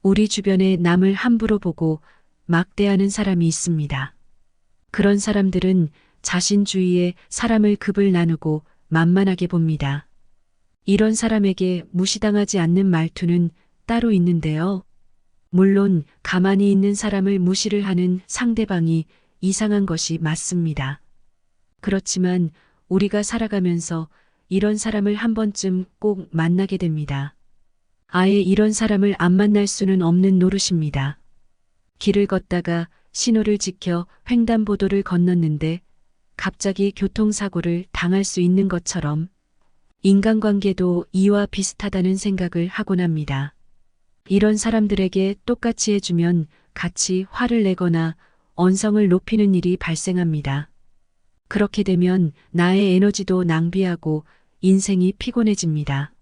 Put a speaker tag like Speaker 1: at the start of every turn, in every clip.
Speaker 1: 우리 주변에 남을 함부로 보고 막대하는 사람이 있습니다. 그런 사람들은 자신 주위에 사람을 급을 나누고 만만하게 봅니다. 이런 사람에게 무시당하지 않는 말투는 따로 있는데요. 물론 가만히 있는 사람을 무시를 하는 상대방이 이상한 것이 맞습니다. 그렇지만 우리가 살아가면서 이런 사람을 한 번쯤 꼭 만나게 됩니다. 아예 이런 사람을 안 만날 수는 없는 노릇입니다. 길을 걷다가 신호를 지켜 횡단보도를 건넜는데 갑자기 교통사고를 당할 수 있는 것처럼 인간관계도 이와 비슷하다는 생각을 하곤 합니다. 이런 사람들에게 똑같이 해주면 같이 화를 내거나 언성을 높이는 일이 발생합니다. 그렇게 되면 나의 에너지도 낭비하고 인생이 피곤해집니다.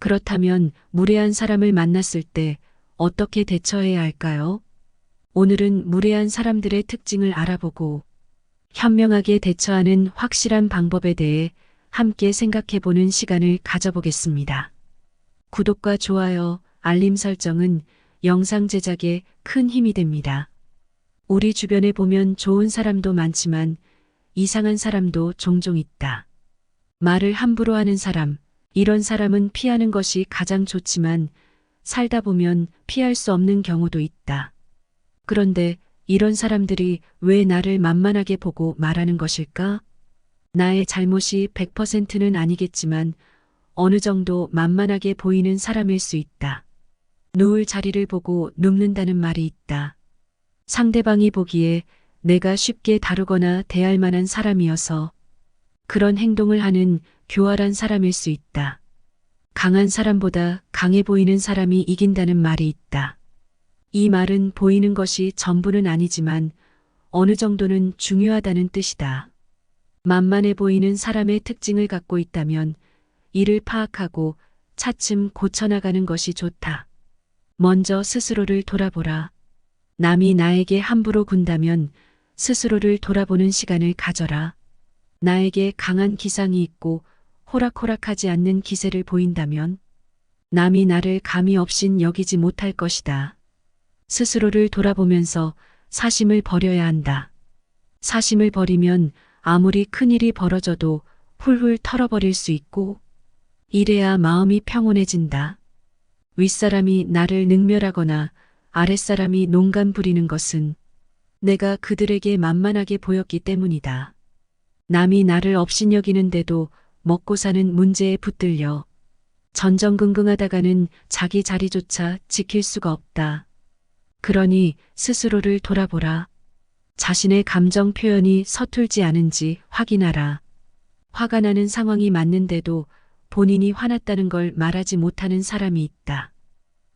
Speaker 1: 그렇다면 무례한 사람을 만났을 때 어떻게 대처해야 할까요? 오늘은 무례한 사람들의 특징을 알아보고 현명하게 대처하는 확실한 방법에 대해 함께 생각해보는 시간을 가져보겠습니다. 구독과 좋아요, 알림 설정은 영상 제작에 큰 힘이 됩니다. 우리 주변에 보면 좋은 사람도 많지만 이상한 사람도 종종 있다. 말을 함부로 하는 사람, 이런 사람은 피하는 것이 가장 좋지만 살다 보면 피할 수 없는 경우도 있다. 그런데 이런 사람들이 왜 나를 만만하게 보고 말하는 것일까? 나의 잘못이 100%는 아니겠지만 어느 정도 만만하게 보이는 사람일 수 있다. 누울 자리를 보고 눕는다는 말이 있다. 상대방이 보기에 내가 쉽게 다루거나 대할 만한 사람이어서 그런 행동을 하는 교활한 사람일 수 있다. 강한 사람보다 강해 보이는 사람이 이긴다는 말이 있다. 이 말은 보이는 것이 전부는 아니지만 어느 정도는 중요하다는 뜻이다. 만만해 보이는 사람의 특징을 갖고 있다면 이를 파악하고 차츰 고쳐나가는 것이 좋다. 먼저 스스로를 돌아보라. 남이 나에게 함부로 군다면 스스로를 돌아보는 시간을 가져라. 나에게 강한 기상이 있고 호락호락하지 않는 기세를 보인다면 남이 나를 감히 없인 여기지 못할 것이다. 스스로를 돌아보면서 사심을 버려야 한다. 사심을 버리면 아무리 큰일이 벌어져도 훌훌 털어버릴 수 있고 이래야 마음이 평온해진다. 윗사람이 나를 능멸하거나 아랫사람이 농간 부리는 것은 내가 그들에게 만만하게 보였기 때문이다. 남이 나를 업신여기는데도 먹고 사는 문제에 붙들려 전전긍긍하다가는 자기 자리조차 지킬 수가 없다. 그러니 스스로를 돌아보라. 자신의 감정 표현이 서툴지 않은지 확인하라. 화가 나는 상황이 맞는데도 본인이 화났다는 걸 말하지 못하는 사람이 있다.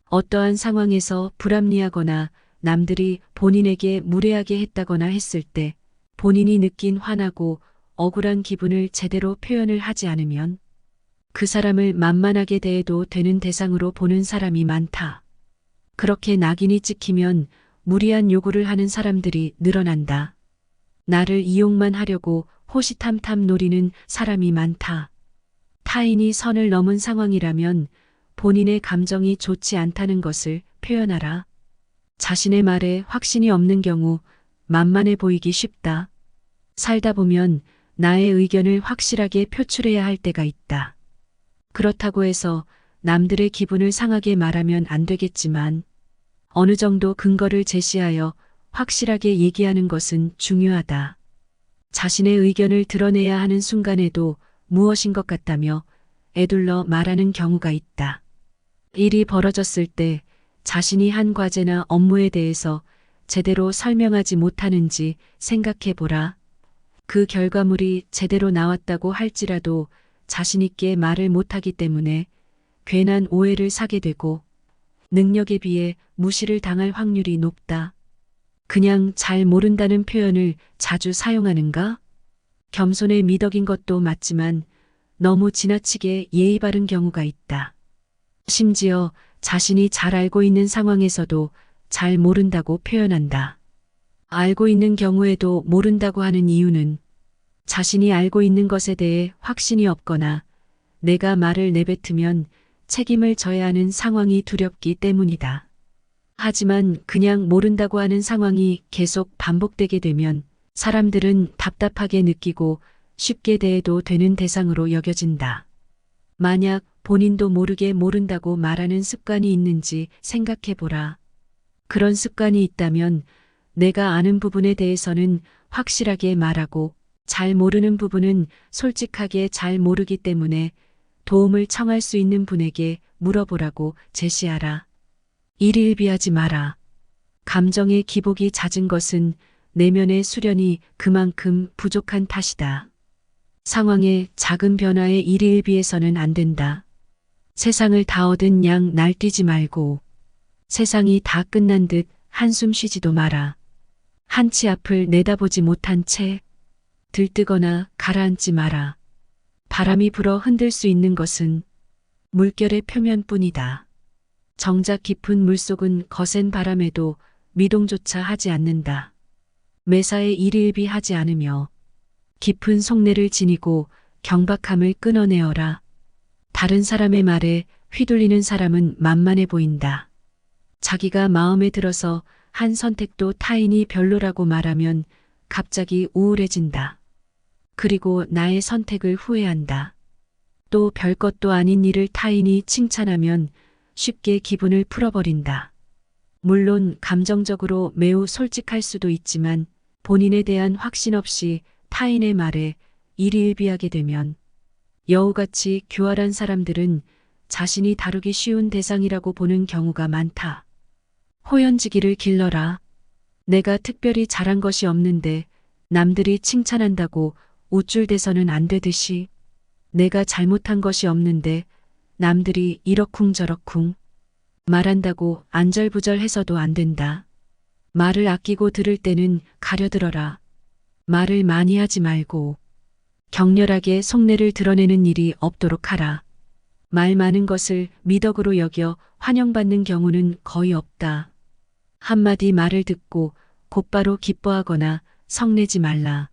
Speaker 1: 어떠한 상황에서 불합리하거나 남들이 본인에게 무례하게 했다거나 했을 때 본인이 느낀 화나고 억울한 기분을 제대로 표현을 하지 않으면 그 사람을 만만하게 대해도 되는 대상으로 보는 사람이 많다. 그렇게 낙인이 찍히면 무리한 요구를 하는 사람들이 늘어난다. 나를 이용만 하려고 호시탐탐 노리는 사람이 많다. 타인이 선을 넘은 상황이라면 본인의 감정이 좋지 않다는 것을 표현하라. 자신의 말에 확신이 없는 경우 만만해 보이기 쉽다. 살다 보면 나의 의견을 확실하게 표출해야 할 때가 있다. 그렇다고 해서 남들의 기분을 상하게 말하면 안 되겠지만 어느 정도 근거를 제시하여 확실하게 얘기하는 것은 중요하다. 자신의 의견을 드러내야 하는 순간에도 무엇인 것 같다며 에둘러 말하는 경우가 있다. 일이 벌어졌을 때 자신이 한 과제나 업무에 대해서 제대로 설명하지 못하는지 생각해 보라. 그 결과물이 제대로 나왔다고 할지라도 자신 있게 말을 못하기 때문에 괜한 오해를 사게 되고 능력에 비해 무시를 당할 확률이 높다. 그냥 잘 모른다는 표현을 자주 사용하는가? 겸손에 미덕인 것도 맞지만 너무 지나치게 예의 바른 경우가 있다. 심지어 자신이 잘 알고 있는 상황에서도 잘 모른다고 표현한다. 알고 있는 경우에도 모른다고 하는 이유는 자신이 알고 있는 것에 대해 확신이 없거나 내가 말을 내뱉으면 책임을 져야 하는 상황이 두렵기 때문이다. 하지만 그냥 모른다고 하는 상황이 계속 반복되게 되면 사람들은 답답하게 느끼고 쉽게 대해도 되는 대상으로 여겨진다. 만약 본인도 모르게 모른다고 말하는 습관이 있는지 생각해보라. 그런 습관이 있다면 내가 아는 부분에 대해서는 확실하게 말하고 잘 모르는 부분은 솔직하게 잘 모르기 때문에 도움을 청할 수 있는 분에게 물어보라고 제시하라. 일희일비하지 마라. 감정의 기복이 잦은 것은 내면의 수련이 그만큼 부족한 탓이다. 상황의 작은 변화에 일희일비해서는 안 된다. 세상을 다 얻은 양 날뛰지 말고 세상이 다 끝난 듯 한숨 쉬지도 마라. 한치 앞을 내다보지 못한 채 들뜨거나 가라앉지 마라. 바람이 불어 흔들 수 있는 것은 물결의 표면뿐이다. 정작 깊은 물속은 거센 바람에도 미동조차 하지 않는다. 매사에 일희일비하지 않으며 깊은 속내를 지니고 경박함을 끊어내어라. 다른 사람의 말에 휘둘리는 사람은 만만해 보인다. 자기가 마음에 들어서 한 선택도 타인이 별로라고 말하면 갑자기 우울해진다. 그리고 나의 선택을 후회한다. 또 별것도 아닌 일을 타인이 칭찬하면 쉽게 기분을 풀어버린다. 물론 감정적으로 매우 솔직할 수도 있지만 본인에 대한 확신 없이 타인의 말에 일희일비하게 되면 여우같이 교활한 사람들은 자신이 다루기 쉬운 대상이라고 보는 경우가 많다. 호연지기를 길러라. 내가 특별히 잘한 것이 없는데 남들이 칭찬한다고 우쭐대서는 안 되듯이 내가 잘못한 것이 없는데 남들이 이러쿵저러쿵 말한다고 안절부절해서도 안 된다. 말을 아끼고 들을 때는 가려들어라. 말을 많이 하지 말고 격렬하게 속내를 드러내는 일이 없도록 하라. 말 많은 것을 미덕으로 여겨 환영받는 경우는 거의 없다. 한마디 말을 듣고 곧바로 기뻐하거나 성내지 말라.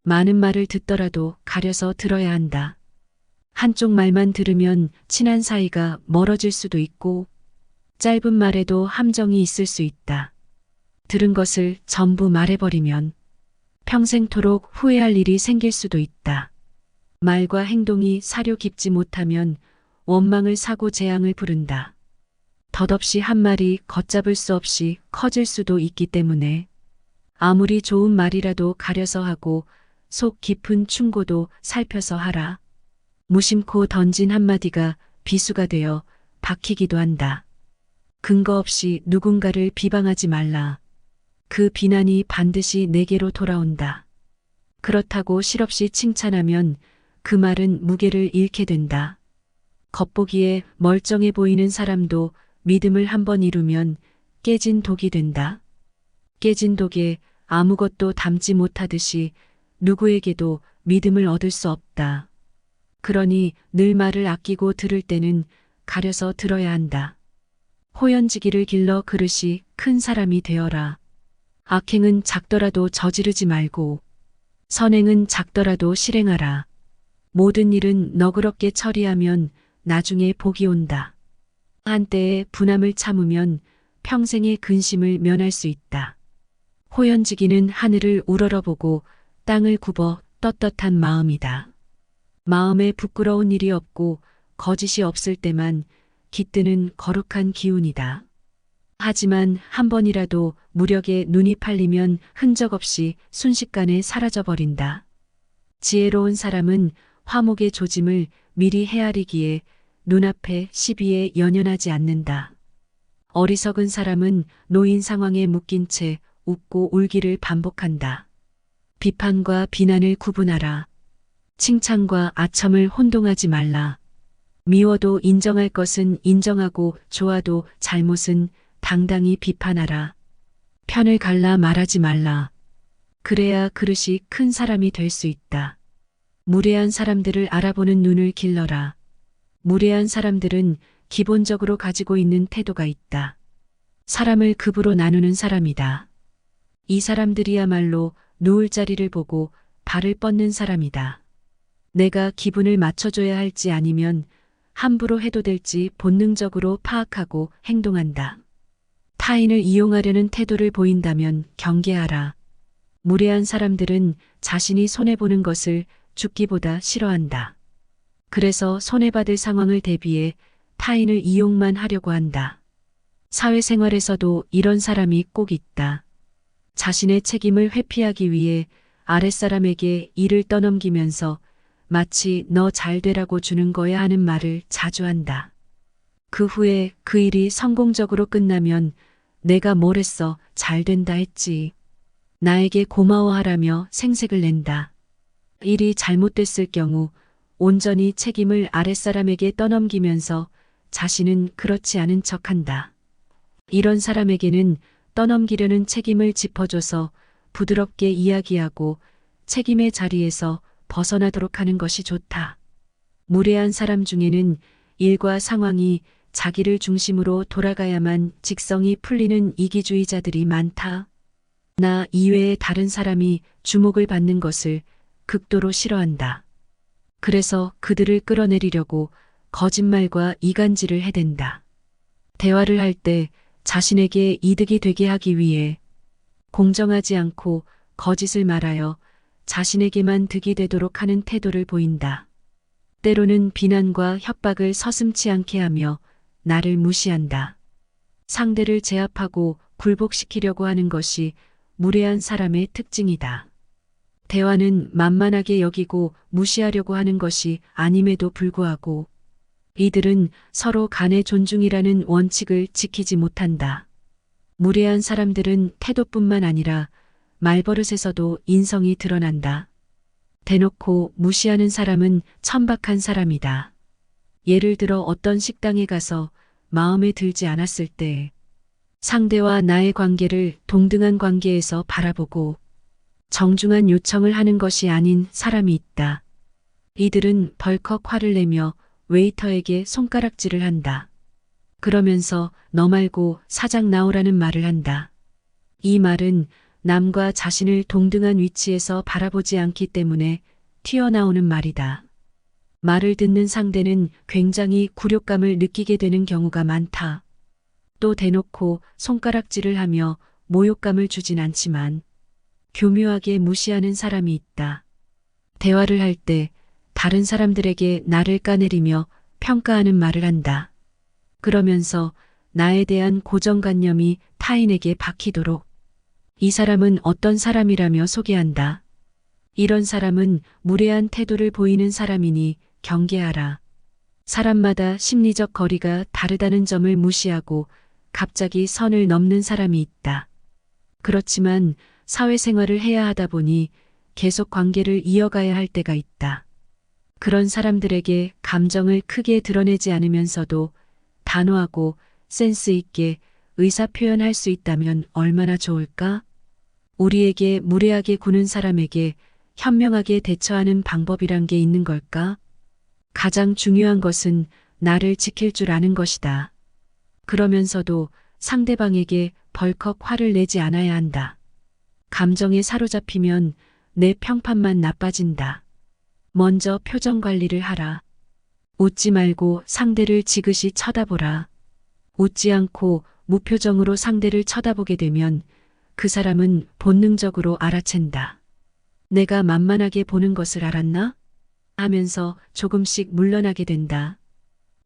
Speaker 1: 많은 말을 듣더라도 가려서 들어야 한다. 한쪽 말만 들으면 친한 사이가 멀어질 수도 있고 짧은 말에도 함정이 있을 수 있다. 들은 것을 전부 말해버리면 평생토록 후회할 일이 생길 수도 있다. 말과 행동이 사려 깊지 못하면 원망을 사고 재앙을 부른다. 덧없이 한 말이 걷잡을 수 없이 커질 수도 있기 때문에 아무리 좋은 말이라도 가려서 하고 속 깊은 충고도 살펴서 하라. 무심코 던진 한마디가 비수가 되어 박히기도 한다. 근거 없이 누군가를 비방하지 말라. 그 비난이 반드시 내게로 돌아온다. 그렇다고 실없이 칭찬하면 그 말은 무게를 잃게 된다. 겉보기에 멀쩡해 보이는 사람도 믿음을 한번 이루면 깨진 독이 된다. 깨진 독에 아무것도 담지 못하듯이 누구에게도 믿음을 얻을 수 없다. 그러니 늘 말을 아끼고 들을 때는 가려서 들어야 한다. 호연지기를 길러 그릇이 큰 사람이 되어라. 악행은 작더라도 저지르지 말고 선행은 작더라도 실행하라. 모든 일은 너그럽게 처리하면 나중에 복이 온다. 한때의 분함을 참으면 평생의 근심을 면할 수 있다. 호연지기는 하늘을 우러러보고 땅을 굽어 떳떳한 마음이다. 마음에 부끄러운 일이 없고 거짓이 없을 때만 깃드는 거룩한 기운이다. 하지만 한 번이라도 무력에 눈이 팔리면 흔적 없이 순식간에 사라져버린다. 지혜로운 사람은 화목의 조짐을 미리 헤아리기에 눈앞에 시비에 연연하지 않는다. 어리석은 사람은 놓인 상황에 묶인 채 웃고 울기를 반복한다. 비판과 비난을 구분하라. 칭찬과 아첨을 혼동하지 말라. 미워도 인정할 것은 인정하고 좋아도 잘못은 당당히 비판하라. 편을 갈라 말하지 말라. 그래야 그릇이 큰 사람이 될 수 있다. 무례한 사람들을 알아보는 눈을 길러라. 무례한 사람들은 기본적으로 가지고 있는 태도가 있다. 사람을 급으로 나누는 사람이다. 이 사람들이야말로 누울 자리를 보고 발을 뻗는 사람이다. 내가 기분을 맞춰줘야 할지 아니면 함부로 해도 될지 본능적으로 파악하고 행동한다. 타인을 이용하려는 태도를 보인다면 경계하라. 무례한 사람들은 자신이 손해보는 것을 죽기보다 싫어한다. 그래서 손해받을 상황을 대비해 타인을 이용만 하려고 한다. 사회생활에서도 이런 사람이 꼭 있다. 자신의 책임을 회피하기 위해 아랫사람에게 일을 떠넘기면서 마치 너 잘 되라고 주는 거야 하는 말을 자주 한다. 그 후에 그 일이 성공적으로 끝나면 내가 뭘 했어 잘 된다 했지. 나에게 고마워하라며 생색을 낸다. 일이 잘못됐을 경우 온전히 책임을 아랫사람에게 떠넘기면서 자신은 그렇지 않은 척한다. 이런 사람에게는 떠넘기려는 책임을 짚어줘서 부드럽게 이야기하고 책임의 자리에서 벗어나도록 하는 것이 좋다. 무례한 사람 중에는 일과 상황이 자기를 중심으로 돌아가야만 직성이 풀리는 이기주의자들이 많다. 나 이외의 다른 사람이 주목을 받는 것을 극도로 싫어한다. 그래서 그들을 끌어내리려고 거짓말과 이간질을 해댄다. 대화를 할 때 자신에게 이득이 되게 하기 위해 공정하지 않고 거짓을 말하여 자신에게만 득이 되도록 하는 태도를 보인다. 때로는 비난과 협박을 서슴지 않게 하며 나를 무시한다. 상대를 제압하고 굴복시키려고 하는 것이 무례한 사람의 특징이다. 대화는 만만하게 여기고 무시하려고 하는 것이 아님에도 불구하고 이들은 서로 간의 존중이라는 원칙을 지키지 못한다. 무례한 사람들은 태도뿐만 아니라 말버릇에서도 인성이 드러난다. 대놓고 무시하는 사람은 천박한 사람이다. 예를 들어 어떤 식당에 가서 마음에 들지 않았을 때 상대와 나의 관계를 동등한 관계에서 바라보고 정중한 요청을 하는 것이 아닌 사람이 있다. 이들은 벌컥 화를 내며 웨이터에게 손가락질을 한다. 그러면서 너 말고 사장 나오라는 말을 한다. 이 말은 남과 자신을 동등한 위치에서 바라보지 않기 때문에 튀어나오는 말이다. 말을 듣는 상대는 굉장히 굴욕감을 느끼게 되는 경우가 많다. 또 대놓고 손가락질을 하며 모욕감을 주진 않지만 교묘하게 무시하는 사람이 있다. 대화를 할 때 다른 사람들에게 나를 까내리며 평가하는 말을 한다. 그러면서 나에 대한 고정관념이 타인에게 박히도록 이 사람은 어떤 사람이라며 소개한다. 이런 사람은 무례한 태도를 보이는 사람이니 경계하라. 사람마다 심리적 거리가 다르다는 점을 무시하고 갑자기 선을 넘는 사람이 있다. 그렇지만 사회생활을 해야 하다 보니 계속 관계를 이어가야 할 때가 있다. 그런 사람들에게 감정을 크게 드러내지 않으면서도 단호하고 센스 있게 의사 표현할 수 있다면 얼마나 좋을까? 우리에게 무례하게 구는 사람에게 현명하게 대처하는 방법이란 게 있는 걸까? 가장 중요한 것은 나를 지킬 줄 아는 것이다. 그러면서도 상대방에게 벌컥 화를 내지 않아야 한다. 감정에 사로잡히면 내 평판만 나빠진다. 먼저 표정 관리를 하라. 웃지 말고 상대를 지그시 쳐다보라. 웃지 않고 무표정으로 상대를 쳐다보게 되면 그 사람은 본능적으로 알아챈다. 내가 만만하게 보는 것을 알았나? 하면서 조금씩 물러나게 된다.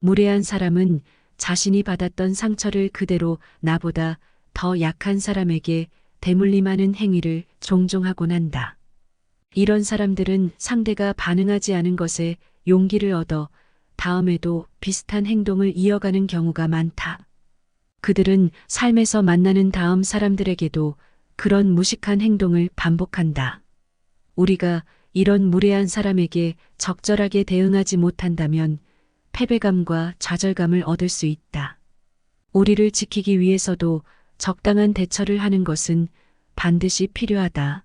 Speaker 1: 무례한 사람은 자신이 받았던 상처를 그대로 나보다 더 약한 사람에게 대물림하는 행위를 종종 하곤 한다. 이런 사람들은 상대가 반응하지 않은 것에 용기를 얻어 다음에도 비슷한 행동을 이어가는 경우가 많다. 그들은 삶에서 만나는 다음 사람들에게도 그런 무식한 행동을 반복한다. 우리가 이런 무례한 사람에게 적절하게 대응하지 못한다면 패배감과 좌절감을 얻을 수 있다. 우리를 지키기 위해서도 적당한 대처를 하는 것은 반드시 필요하다.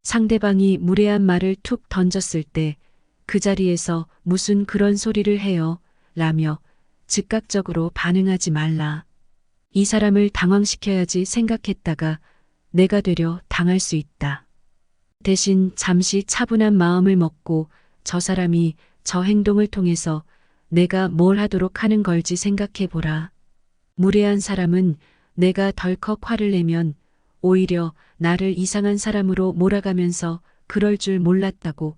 Speaker 1: 상대방이 무례한 말을 툭 던졌을 때 그 자리에서 무슨 그런 소리를 해요? 라며 즉각적으로 반응하지 말라. 이 사람을 당황시켜야지 생각했다가 내가 되려 당할 수 있다. 대신 잠시 차분한 마음을 먹고 저 사람이 저 행동을 통해서 내가 뭘 하도록 하는 걸지 생각해 보라. 무례한 사람은 내가 덜컥 화를 내면 오히려 나를 이상한 사람으로 몰아가면서 그럴 줄 몰랐다고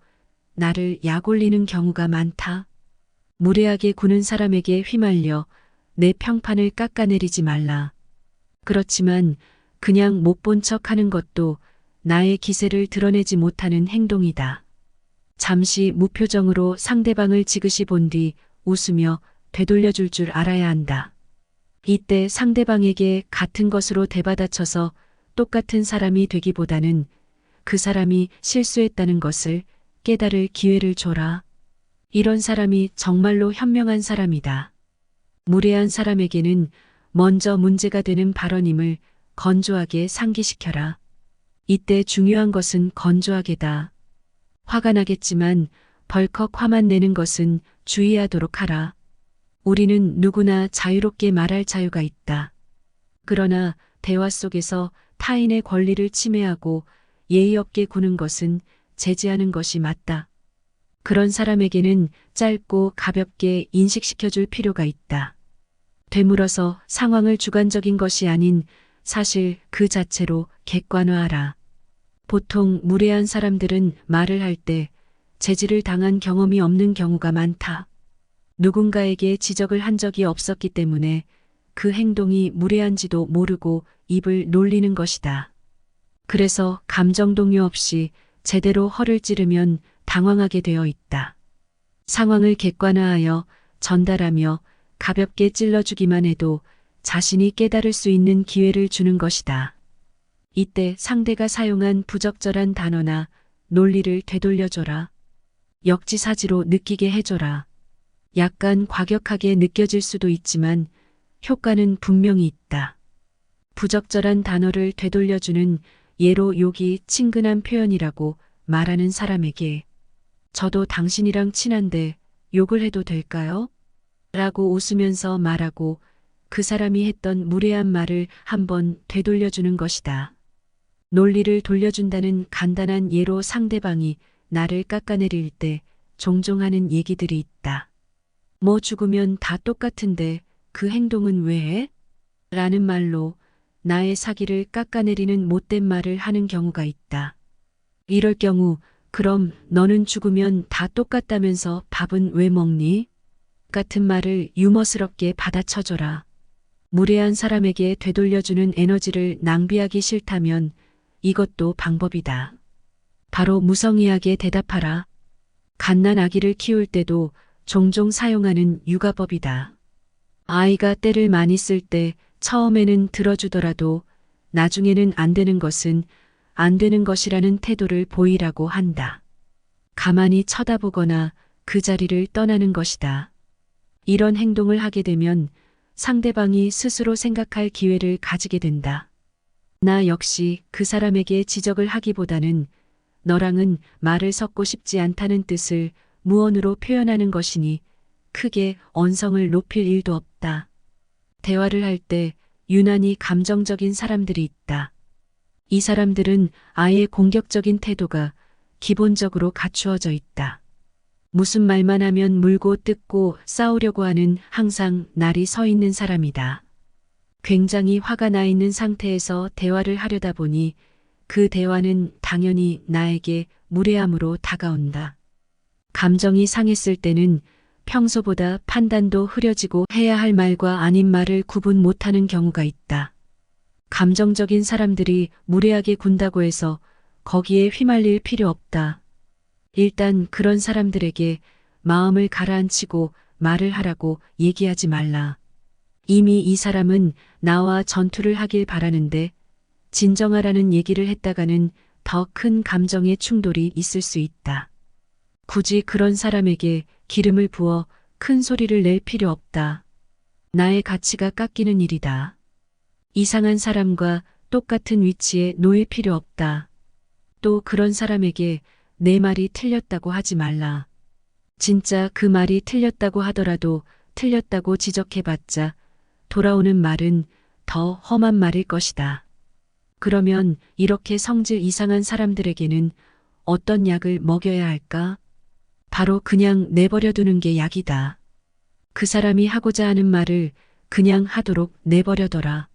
Speaker 1: 나를 약올리는 경우가 많다. 무례하게 구는 사람에게 휘말려 내 평판을 깎아내리지 말라. 그렇지만 그냥 못 본 척 하는 것도 나의 기세를 드러내지 못하는 행동이다. 잠시 무표정으로 상대방을 지그시 본 뒤 웃으며 되돌려줄 줄 알아야 한다. 이때 상대방에게 같은 것으로 되받아쳐서 똑같은 사람이 되기보다는 그 사람이 실수했다는 것을 깨달을 기회를 줘라. 이런 사람이 정말로 현명한 사람이다. 무례한 사람에게는 먼저 문제가 되는 발언임을 건조하게 상기시켜라. 이때 중요한 것은 건조하게다. 화가 나겠지만 벌컥 화만 내는 것은 주의하도록 하라. 우리는 누구나 자유롭게 말할 자유가 있다. 그러나 대화 속에서 타인의 권리를 침해하고 예의 없게 구는 것은 제지하는 것이 맞다. 그런 사람에게는 짧고 가볍게 인식시켜줄 필요가 있다. 되물어서 상황을 주관적인 것이 아닌 사실 그 자체로 객관화하라. 보통 무례한 사람들은 말을 할 때 제지를 당한 경험이 없는 경우가 많다. 누군가에게 지적을 한 적이 없었기 때문에 그 행동이 무례한지도 모르고 입을 놀리는 것이다. 그래서 감정 동요 없이 제대로 허를 찌르면 당황하게 되어 있다. 상황을 객관화하여 전달하며 가볍게 찔러주기만 해도 자신이 깨달을 수 있는 기회를 주는 것이다. 이때 상대가 사용한 부적절한 단어나 논리를 되돌려줘라. 역지사지로 느끼게 해줘라. 약간 과격하게 느껴질 수도 있지만 효과는 분명히 있다. 부적절한 단어를 되돌려주는 예로 욕이 친근한 표현이라고 말하는 사람에게 저도 당신이랑 친한데 욕을 해도 될까요? 라고 웃으면서 말하고 그 사람이 했던 무례한 말을 한번 되돌려주는 것이다. 논리를 돌려준다는 간단한 예로 상대방이 나를 깎아내릴 때 종종 하는 얘기들이 있다. 뭐 죽으면 다 똑같은데 그 행동은 왜 해? 라는 말로 나의 사기를 깎아내리는 못된 말을 하는 경우가 있다. 이럴 경우 그럼 너는 죽으면 다 똑같다면서 밥은 왜 먹니? 같은 말을 유머스럽게 받아쳐줘라. 무례한 사람에게 되돌려주는 에너지를 낭비하기 싫다면 이것도 방법이다. 바로 무성의하게 대답하라. 갓난 아기를 키울 때도 종종 사용하는 육아법이다. 아이가 때를 많이 쓸 때 처음에는 들어주더라도 나중에는 안 되는 것은 안 되는 것이라는 태도를 보이라고 한다. 가만히 쳐다보거나 그 자리를 떠나는 것이다. 이런 행동을 하게 되면 상대방이 스스로 생각할 기회를 가지게 된다. 나 역시 그 사람에게 지적을 하기보다는 너랑은 말을 섞고 싶지 않다는 뜻을 무언으로 표현하는 것이니 크게 언성을 높일 일도 없다. 대화를 할 때 유난히 감정적인 사람들이 있다. 이 사람들은 아예 공격적인 태도가 기본적으로 갖추어져 있다. 무슨 말만 하면 물고 뜯고 싸우려고 하는 항상 날이 서 있는 사람이다. 굉장히 화가 나 있는 상태에서 대화를 하려다 보니 그 대화는 당연히 나에게 무례함으로 다가온다. 감정이 상했을 때는 평소보다 판단도 흐려지고 해야 할 말과 아닌 말을 구분 못하는 경우가 있다. 감정적인 사람들이 무례하게 군다고 해서 거기에 휘말릴 필요 없다. 일단 그런 사람들에게 마음을 가라앉히고 말을 하라고 얘기하지 말라. 이미 이 사람은 나와 전투를 하길 바라는데 진정하라는 얘기를 했다가는 더 큰 감정의 충돌이 있을 수 있다. 굳이 그런 사람에게 기름을 부어 큰 소리를 낼 필요 없다. 나의 가치가 깎이는 일이다. 이상한 사람과 똑같은 위치에 놓일 필요 없다. 또 그런 사람에게 내 말이 틀렸다고 하지 말라. 진짜 그 말이 틀렸다고 하더라도 틀렸다고 지적해봤자 돌아오는 말은 더 험한 말일 것이다. 그러면 이렇게 성질 이상한 사람들에게는 어떤 약을 먹여야 할까? 바로 그냥 내버려 두는 게 약이다. 그 사람이 하고자 하는 말을 그냥 하도록 내버려둬라.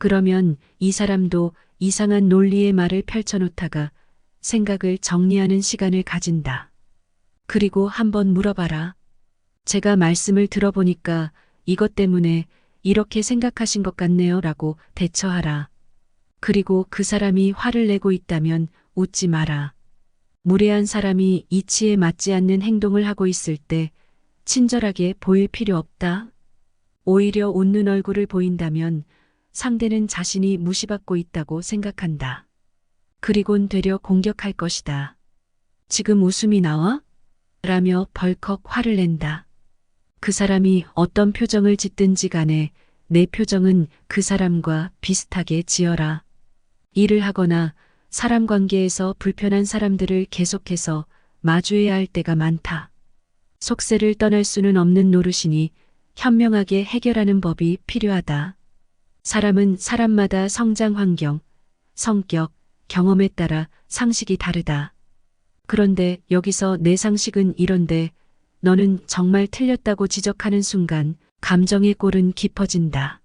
Speaker 1: 그러면 이 사람도 이상한 논리의 말을 펼쳐놓다가 생각을 정리하는 시간을 가진다. 그리고 한번 물어봐라. 제가 말씀을 들어보니까 이것 때문에 이렇게 생각하신 것 같네요 라고 대처하라. 그리고 그 사람이 화를 내고 있다면 웃지 마라. 무례한 사람이 이치에 맞지 않는 행동을 하고 있을 때 친절하게 보일 필요 없다. 오히려 웃는 얼굴을 보인다면 상대는 자신이 무시받고 있다고 생각한다. 그리곤 되려 공격할 것이다. 지금 웃음이 나와? 라며 벌컥 화를 낸다. 그 사람이 어떤 표정을 짓든지 간에 내 표정은 그 사람과 비슷하게 지어라. 일을 하거나 사람 관계에서 불편한 사람들을 계속해서 마주해야 할 때가 많다. 속세를 떠날 수는 없는 노릇이니 현명하게 해결하는 법이 필요하다. 사람은 사람마다 성장 환경, 성격, 경험에 따라 상식이 다르다. 그런데 여기서 내 상식은 이런데 너는 정말 틀렸다고 지적하는 순간 감정의 골은 깊어진다.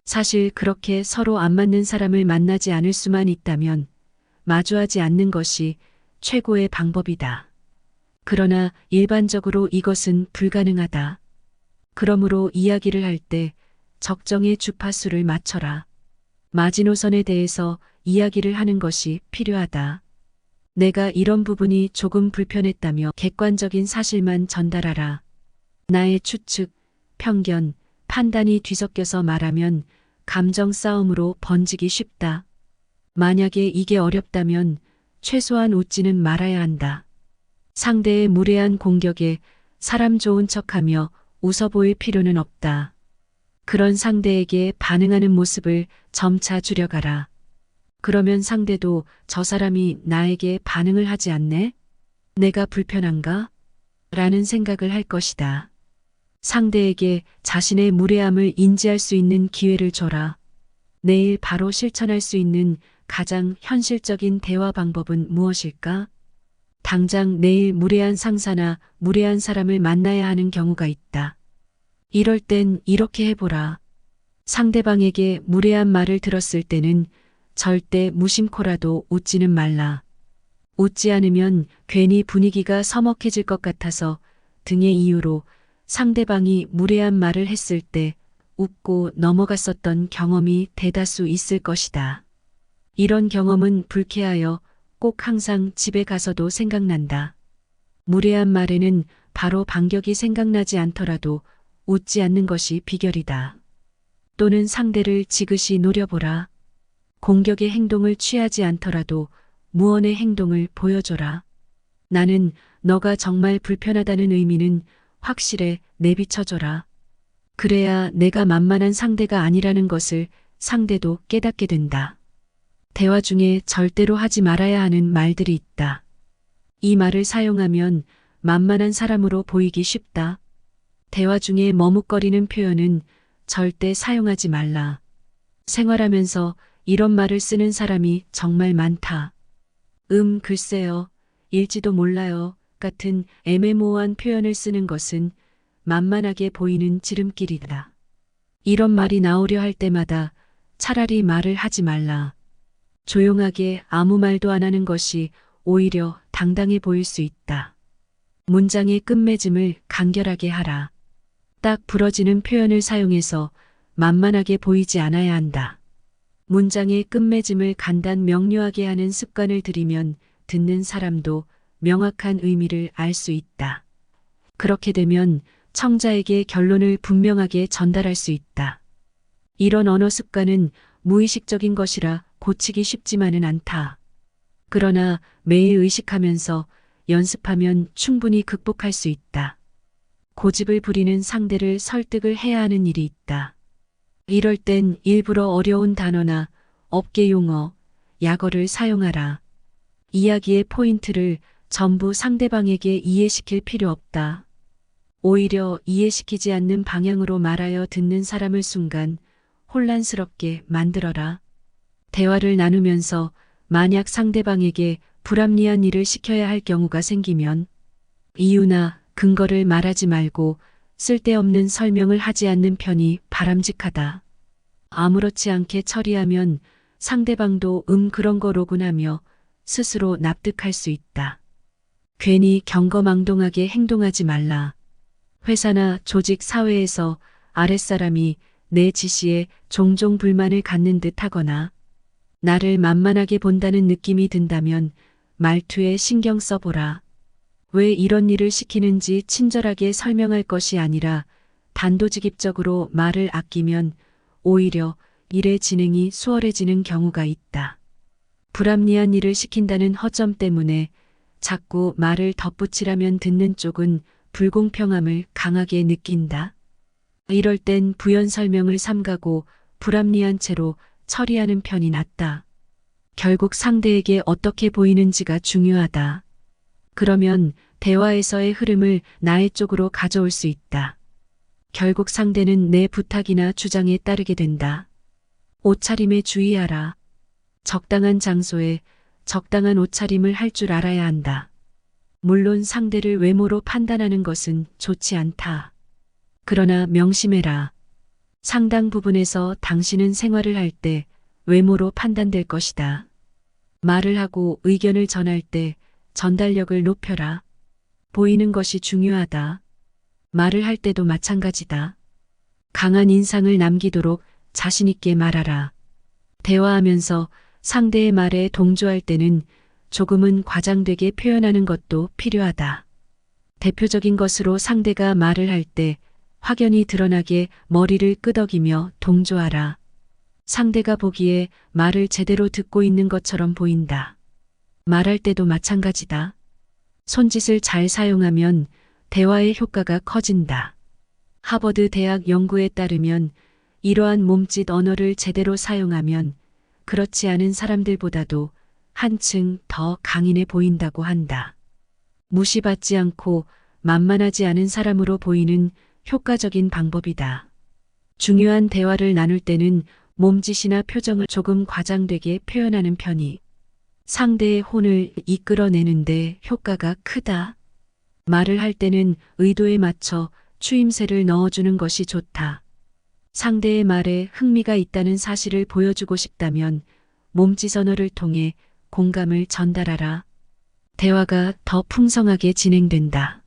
Speaker 1: 사실 그렇게 서로 안 맞는 사람을 만나지 않을 수만 있다면 마주하지 않는 것이 최고의 방법이다. 그러나 일반적으로 이것은 불가능하다. 그러므로 이야기를 할 때 적정의 주파수를 맞춰라. 마지노선에 대해서 이야기를 하는 것이 필요하다. 내가 이런 부분이 조금 불편했다며 객관적인 사실만 전달하라. 나의 추측, 편견, 판단이 뒤섞여서 말하면 감정 싸움으로 번지기 쉽다. 만약에 이게 어렵다면 최소한 웃지는 말아야 한다. 상대의 무례한 공격에 사람 좋은 척하며 웃어 보일 필요는 없다. 그런 상대에게 반응하는 모습을 점차 줄여가라. 그러면 상대도 저 사람이 나에게 반응을 하지 않네? 내가 불편한가? 라는 생각을 할 것이다. 상대에게 자신의 무례함을 인지할 수 있는 기회를 줘라. 내일 바로 실천할 수 있는 가장 현실적인 대화 방법은 무엇일까? 당장 내일 무례한 상사나 무례한 사람을 만나야 하는 경우가 있다. 이럴 땐 이렇게 해보라. 상대방에게 무례한 말을 들었을 때는 절대 무심코라도 웃지는 말라. 웃지 않으면 괜히 분위기가 서먹해질 것 같아서 등의 이유로 상대방이 무례한 말을 했을 때 웃고 넘어갔었던 경험이 대다수 있을 것이다. 이런 경험은 불쾌하여 꼭 항상 집에 가서도 생각난다. 무례한 말에는 바로 반격이 생각나지 않더라도 웃지 않는 것이 비결이다. 또는 상대를 지그시 노려보라. 공격의 행동을 취하지 않더라도 무언의 행동을 보여줘라. 나는 너가 정말 불편하다는 의미는 확실해 내비쳐줘라. 그래야 내가 만만한 상대가 아니라는 것을 상대도 깨닫게 된다. 대화 중에 절대로 하지 말아야 하는 말들이 있다. 이 말을 사용하면 만만한 사람으로 보이기 쉽다. 대화 중에 머뭇거리는 표현은 절대 사용하지 말라. 생활하면서 이런 말을 쓰는 사람이 정말 많다. 글쎄요, 일지도 몰라요 같은 애매모호한 표현을 쓰는 것은 만만하게 보이는 지름길이다. 이런 말이 나오려 할 때마다 차라리 말을 하지 말라. 조용하게 아무 말도 안 하는 것이 오히려 당당해 보일 수 있다. 문장의 끝맺음을 간결하게 하라. 딱 부러지는 표현을 사용해서 만만하게 보이지 않아야 한다. 문장의 끝맺음을 간단 명료하게 하는 습관을 들이면 듣는 사람도 명확한 의미를 알 수 있다. 그렇게 되면 청자에게 결론을 분명하게 전달할 수 있다. 이런 언어 습관은 무의식적인 것이라 고치기 쉽지만은 않다. 그러나 매일 의식하면서 연습하면 충분히 극복할 수 있다. 고집을 부리는 상대를 설득을 해야 하는 일이 있다. 이럴 땐 일부러 어려운 단어나 업계 용어, 약어를 사용하라. 이야기의 포인트를 전부 상대방에게 이해시킬 필요 없다. 오히려 이해시키지 않는 방향으로 말하여 듣는 사람을 순간 혼란스럽게 만들어라. 대화를 나누면서 만약 상대방에게 불합리한 일을 시켜야 할 경우가 생기면 이유나 근거를 말하지 말고 쓸데없는 설명을 하지 않는 편이 바람직하다. 아무렇지 않게 처리하면 상대방도 그런 거로군 하며 스스로 납득할 수 있다. 괜히 경거망동하게 행동하지 말라. 회사나 조직 사회에서 아랫사람이 내 지시에 종종 불만을 갖는 듯 하거나 나를 만만하게 본다는 느낌이 든다면 말투에 신경 써보라. 왜 이런 일을 시키는지 친절하게 설명할 것이 아니라 단도직입적으로 말을 아끼면 오히려 일의 진행이 수월해지는 경우가 있다. 불합리한 일을 시킨다는 허점 때문에 자꾸 말을 덧붙이라면 듣는 쪽은 불공평함을 강하게 느낀다. 이럴 땐 부연 설명을 삼가고 불합리한 채로 처리하는 편이 낫다. 결국 상대에게 어떻게 보이는지가 중요하다. 그러면 대화에서의 흐름을 나의 쪽으로 가져올 수 있다. 결국 상대는 내 부탁이나 주장에 따르게 된다. 옷차림에 주의하라. 적당한 장소에 적당한 옷차림을 할 줄 알아야 한다. 물론 상대를 외모로 판단하는 것은 좋지 않다. 그러나 명심해라. 상당 부분에서 당신은 생활을 할 때 외모로 판단될 것이다. 말을 하고 의견을 전할 때 전달력을 높여라. 보이는 것이 중요하다. 말을 할 때도 마찬가지다. 강한 인상을 남기도록 자신 있게 말하라. 대화하면서 상대의 말에 동조할 때는 조금은 과장되게 표현하는 것도 필요하다. 대표적인 것으로 상대가 말을 할 때 확연히 드러나게 머리를 끄덕이며 동조하라. 상대가 보기에 말을 제대로 듣고 있는 것처럼 보인다. 말할 때도 마찬가지다. 손짓을 잘 사용하면 대화의 효과가 커진다. 하버드 대학 연구에 따르면 이러한 몸짓 언어를 제대로 사용하면 그렇지 않은 사람들보다도 한층 더 강인해 보인다고 한다. 무시받지 않고 만만하지 않은 사람으로 보이는 효과적인 방법이다. 중요한 대화를 나눌 때는 몸짓이나 표정을 조금 과장되게 표현하는 편이 상대의 혼을 이끌어내는데 효과가 크다. 말을 할 때는 의도에 맞춰 추임새를 넣어주는 것이 좋다. 상대의 말에 흥미가 있다는 사실을 보여주고 싶다면 몸짓 언어를 통해 공감을 전달하라. 대화가 더 풍성하게 진행된다.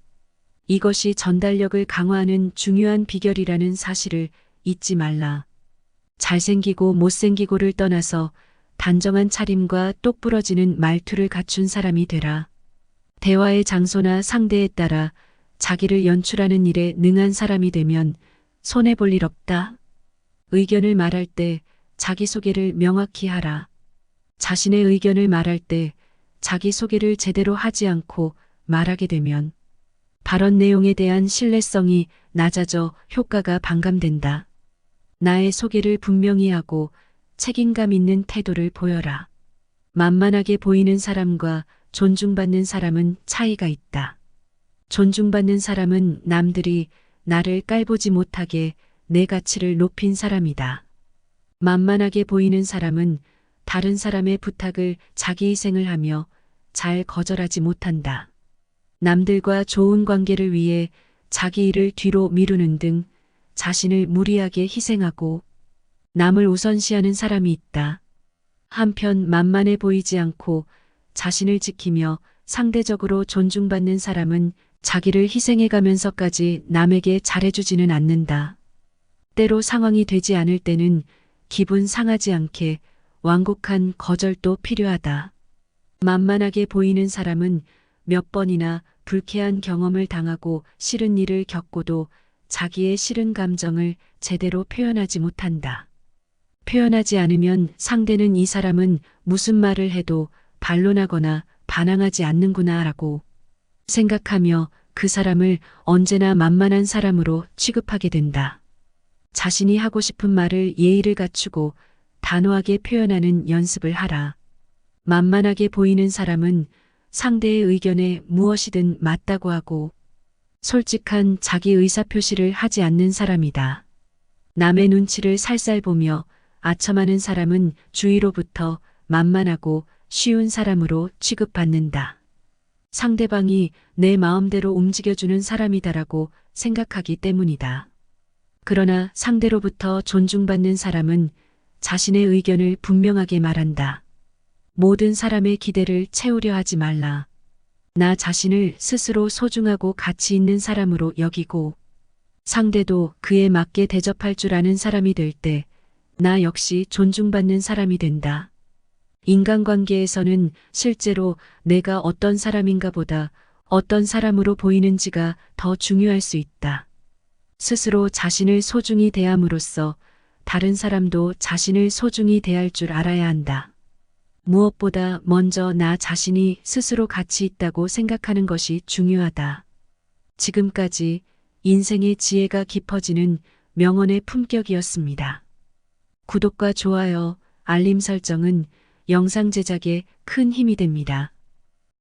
Speaker 1: 이것이 전달력을 강화하는 중요한 비결이라는 사실을 잊지 말라. 잘생기고 못생기고를 떠나서 단정한 차림과 똑부러지는 말투를 갖춘 사람이 되라. 대화의 장소나 상대에 따라 자기를 연출하는 일에 능한 사람이 되면 손해볼 일 없다. 의견을 말할 때 자기소개를 명확히 하라. 자신의 의견을 말할 때 자기소개를 제대로 하지 않고 말하게 되면 발언 내용에 대한 신뢰성이 낮아져 효과가 반감된다. 나의 소개를 분명히 하고 책임감 있는 태도를 보여라. 만만하게 보이는 사람과 존중받는 사람은 차이가 있다. 존중받는 사람은 남들이 나를 깔보지 못하게 내 가치를 높인 사람이다. 만만하게 보이는 사람은 다른 사람의 부탁을 자기 희생을 하며 잘 거절하지 못한다. 남들과 좋은 관계를 위해 자기 일을 뒤로 미루는 등 자신을 무리하게 희생하고 남을 우선시하는 사람이 있다. 한편 만만해 보이지 않고 자신을 지키며 상대적으로 존중받는 사람은 자기를 희생해가면서까지 남에게 잘해주지는 않는다. 때로 상황이 되지 않을 때는 기분 상하지 않게 완곡한 거절도 필요하다. 만만하게 보이는 사람은 몇 번이나 불쾌한 경험을 당하고 싫은 일을 겪고도 자기의 싫은 감정을 제대로 표현하지 못한다. 표현하지 않으면 상대는 이 사람은 무슨 말을 해도 반론하거나 반항하지 않는구나 라고 생각하며 그 사람을 언제나 만만한 사람으로 취급하게 된다. 자신이 하고 싶은 말을 예의를 갖추고 단호하게 표현하는 연습을 하라. 만만하게 보이는 사람은 상대의 의견에 무엇이든 맞다고 하고 솔직한 자기 의사표시를 하지 않는 사람이다. 남의 눈치를 살살 보며 아첨하는 사람은 주위로부터 만만하고 쉬운 사람으로 취급받는다. 상대방이 내 마음대로 움직여주는 사람이다라고 생각하기 때문이다. 그러나 상대로부터 존중받는 사람은 자신의 의견을 분명하게 말한다. 모든 사람의 기대를 채우려 하지 말라. 나 자신을 스스로 소중하고 가치 있는 사람으로 여기고 상대도 그에 맞게 대접할 줄 아는 사람이 될 때 나 역시 존중받는 사람이 된다. 인간관계에서는 실제로 내가 어떤 사람인가 보다 어떤 사람으로 보이는지가 더 중요할 수 있다. 스스로 자신을 소중히 대함으로써 다른 사람도 자신을 소중히 대할 줄 알아야 한다. 무엇보다 먼저 나 자신이 스스로 가치 있다고 생각하는 것이 중요하다. 지금까지 인생의 지혜가 깊어지는 명언의 품격이었습니다. 구독과 좋아요, 알림 설정은 영상 제작에 큰 힘이 됩니다.